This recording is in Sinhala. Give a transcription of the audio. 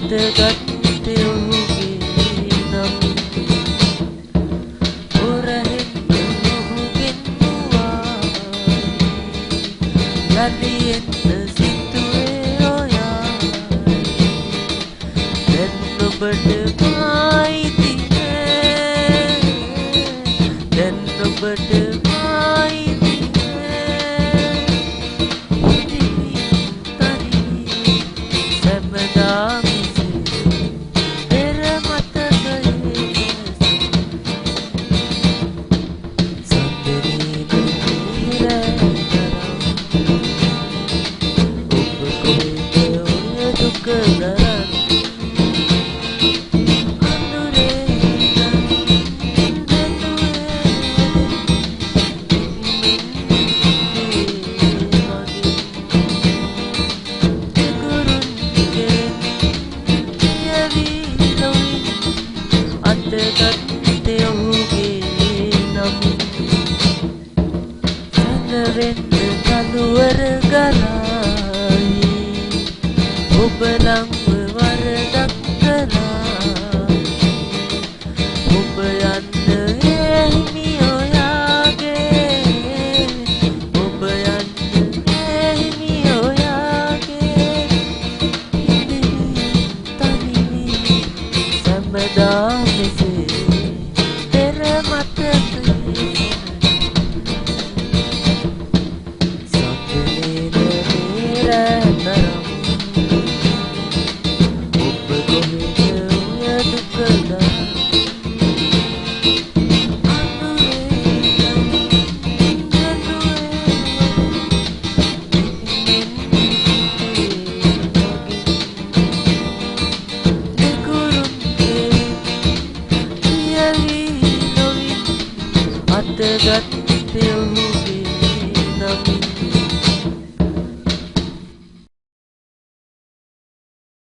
අතගත්තේ ඔහුගේ නම් ඔරහෙත් ඔහුගෙන් මුවායි යලියෙත් සිතුවේ ඔයායි දැන් ඔබට මායිතිනේ දැන් ඔබට අතගත්තේ ඔහුගේ නම් සැනවෙන්න කළුවර ගලායි ඔබ ලංව වරදක් කළායි ඔබ යන්න එහිමි ඔයාගේ ඔබ යන්න එහිමි ඔයාගේ ඉදිරි තනි සැමදා අතගත්තේ